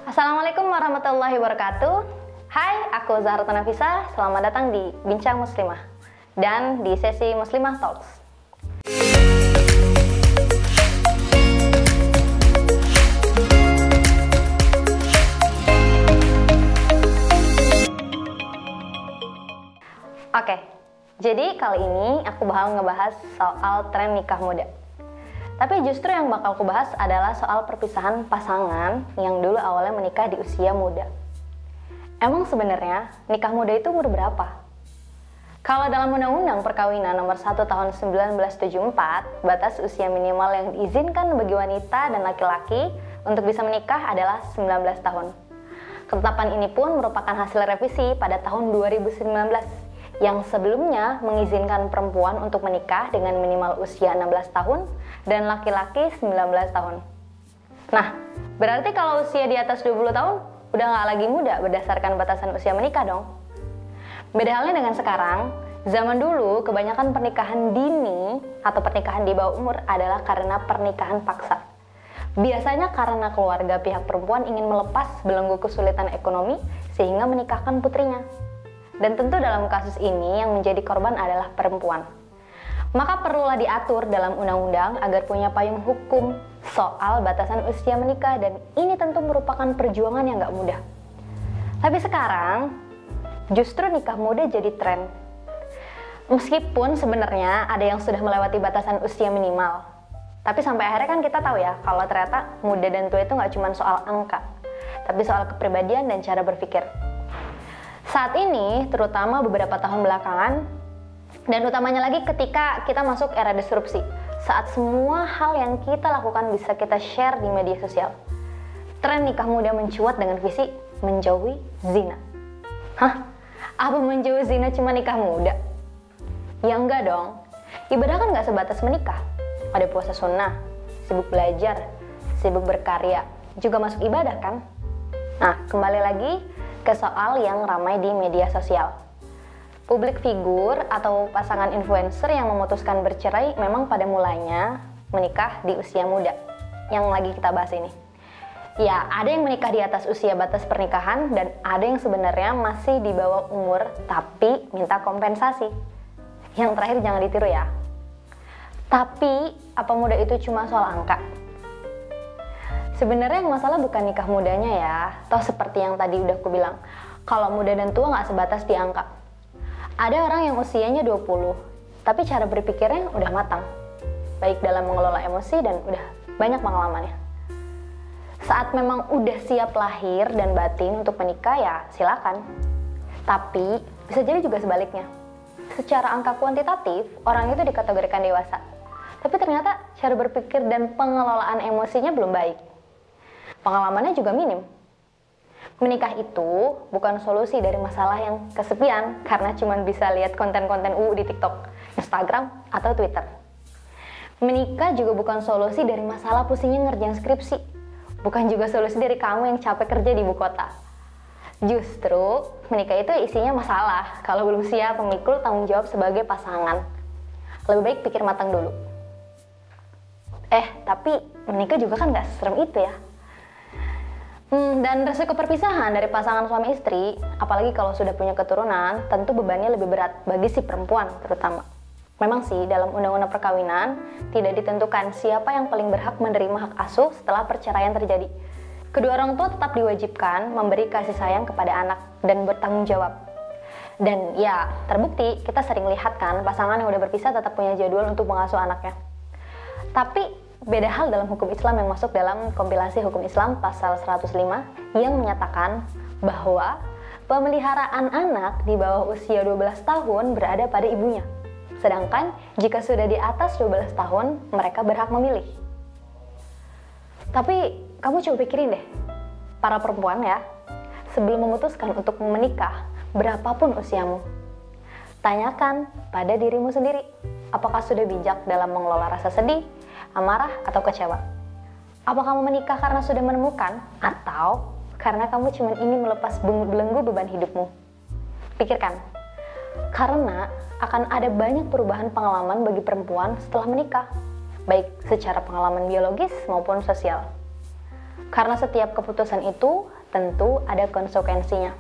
Assalamualaikum warahmatullahi wabarakatuh. Hai, aku Zahra Nafisa. Selamat datang di Bincang Muslimah dan di sesi Muslimah Talks. Oke, jadi kali ini aku bakal ngebahas soal tren nikah muda. Tapi justru yang bakal aku bahas adalah soal perpisahan pasangan yang dulu awalnya menikah di usia muda. Emang sebenarnya nikah muda itu umur berapa? Kalau dalam Undang-Undang Perkawinan Nomor 1 Tahun 1974, batas usia minimal yang diizinkan bagi wanita dan laki-laki untuk bisa menikah adalah 19 tahun. Ketetapan ini pun merupakan hasil revisi pada tahun 2019 yang sebelumnya mengizinkan perempuan untuk menikah dengan minimal usia 16 tahun dan laki-laki 19 tahun. Nah, berarti kalau usia di atas 20 tahun udah nggak lagi muda berdasarkan batasan usia menikah dong. Beda halnya dengan sekarang, zaman dulu kebanyakan pernikahan dini atau pernikahan di bawah umur adalah karena pernikahan paksa. Biasanya karena keluarga pihak perempuan ingin melepas belenggu kesulitan ekonomi sehingga menikahkan putrinya. Dan tentu dalam kasus ini yang menjadi korban adalah perempuan. Maka perlulah diatur dalam undang-undang agar punya payung hukum soal batasan usia menikah, dan ini tentu merupakan perjuangan yang gak mudah. Tapi sekarang justru nikah muda jadi tren. Meskipun sebenarnya ada yang sudah melewati batasan usia minimal. Tapi sampai akhirnya kan kita tahu ya kalau ternyata muda dan tua itu gak cuma soal angka, tapi soal kepribadian dan cara berpikir. Saat ini, terutama beberapa tahun belakangan, dan utamanya lagi ketika kita masuk era disrupsi, saat semua hal yang kita lakukan bisa kita share di media sosial, tren nikah muda mencuat dengan visi menjauhi zina. Hah? Apa menjauhi zina cuma nikah muda? Ya enggak dong. Ibadah kan nggak sebatas menikah. Ada puasa sunnah, sibuk belajar, sibuk berkarya, juga masuk ibadah kan? Nah, kembali lagi ke soal yang ramai di media sosial. Publik figur atau pasangan influencer yang memutuskan bercerai memang pada mulanya menikah di usia muda. Yang lagi kita bahas ini. Ya, ada yang menikah di atas usia batas pernikahan dan ada yang sebenarnya masih di bawah umur tapi minta kompensasi. Yang terakhir jangan ditiru ya. Tapi, apa muda itu cuma soal angka? Sebenarnya yang masalah bukan nikah mudanya ya, toh seperti yang tadi udah aku bilang, kalau muda dan tua nggak sebatas di angka. Ada orang yang usianya 20, tapi cara berpikirnya udah matang, baik dalam mengelola emosi dan udah banyak pengalamannya. Saat memang udah siap lahir dan batin untuk menikah ya silakan. Tapi bisa jadi juga sebaliknya. Secara angka kuantitatif, orang itu dikategorikan dewasa, tapi ternyata cara berpikir dan pengelolaan emosinya belum baik. Pengalamannya juga minim. Menikah itu bukan solusi dari masalah yang kesepian karena cuma bisa lihat konten-konten di TikTok, Instagram, atau Twitter. Menikah juga bukan solusi dari masalah pusingnya ngerjain skripsi. Bukan juga solusi dari kamu yang capek kerja di ibu kota. Justru, menikah itu isinya masalah kalau belum siap memikul tanggung jawab sebagai pasangan. Lebih baik pikir matang dulu. Tapi menikah juga kan gak serem itu ya. Dan resiko perpisahan dari pasangan suami istri, apalagi kalau sudah punya keturunan, tentu bebannya lebih berat bagi si perempuan terutama. Memang sih dalam undang-undang perkawinan tidak ditentukan siapa yang paling berhak menerima hak asuh setelah perceraian terjadi. Kedua orang tua tetap diwajibkan memberi kasih sayang kepada anak dan bertanggung jawab. Dan ya terbukti kita sering lihat kan pasangan yang udah berpisah tetap punya jadwal untuk mengasuh anaknya. Tapi beda hal dalam hukum Islam yang masuk dalam kompilasi hukum Islam pasal 105 yang menyatakan bahwa pemeliharaan anak di bawah usia 12 tahun berada pada ibunya. Sedangkan jika sudah di atas 12 tahun, mereka berhak memilih. Tapi kamu coba pikirin deh, para perempuan ya, sebelum memutuskan untuk menikah, berapapun usiamu, tanyakan pada dirimu sendiri, apakah sudah bijak dalam mengelola rasa sedih, amarah, atau kecewa? Apa kamu menikah karena sudah menemukan atau karena kamu cuma ingin melepas belenggu beban hidupmu? Pikirkan, karena akan ada banyak perubahan pengalaman bagi perempuan setelah menikah, baik secara pengalaman biologis maupun sosial. Karena setiap keputusan itu tentu ada konsekuensinya.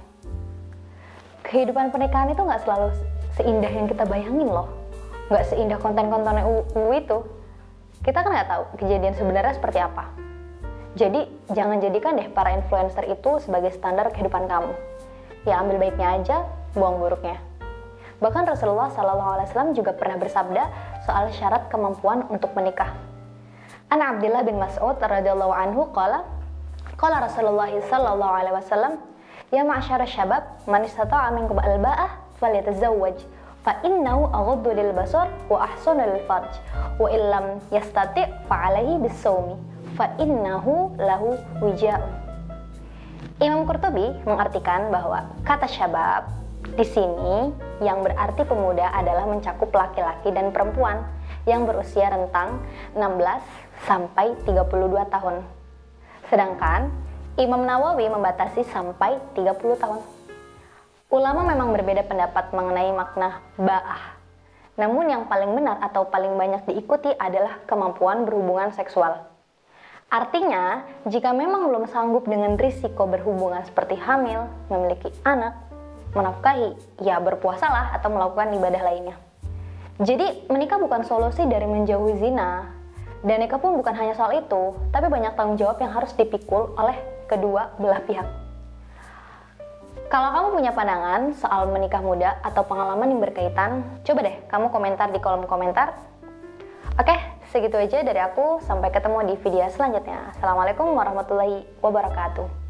Kehidupan pernikahan itu nggak selalu seindah yang kita bayangin loh. Nggak seindah konten-konten UU itu. Kita kan nggak tahu kejadian sebenarnya seperti apa. Jadi jangan jadikan deh para influencer itu sebagai standar kehidupan kamu. Ya ambil baiknya aja, buang buruknya. Bahkan Rasulullah SAW juga pernah bersabda soal syarat kemampuan untuk menikah. An Abdullah bin Mas'ud radhiyallahu anhu qala Rasulullah sallallahu alaihi wasallam, ya ma'syara syabab, man istata'a minkum al-ba'ah falyatazawwaj, fa innahu aghaddu lil basar wa ahsanu lil farj, wa illam yastati' fa 'alaihi bis-shaumi, fa innahu lahu wija'un. Imam Qurtubi mengartikan bahwa kata syabab di sini yang berarti pemuda adalah mencakup laki-laki dan perempuan yang berusia rentang 16 sampai 32 tahun. Sedangkan Imam Nawawi membatasi sampai 30 tahun. Ulama memang berbeda pendapat mengenai makna ba'ah. Namun yang paling benar atau paling banyak diikuti adalah kemampuan berhubungan seksual. Artinya, jika memang belum sanggup dengan risiko berhubungan seperti hamil, memiliki anak, menafkahi, ya berpuasalah atau melakukan ibadah lainnya. Jadi, menikah bukan solusi dari menjauhi zina. Dan nikah pun bukan hanya soal itu, tapi banyak tanggung jawab yang harus dipikul oleh kedua belah pihak. Kalau kamu punya pandangan soal menikah muda atau pengalaman yang berkaitan, coba deh kamu komentar di kolom komentar. Oke, segitu aja dari aku. Sampai ketemu di video selanjutnya. Assalamualaikum warahmatullahi wabarakatuh.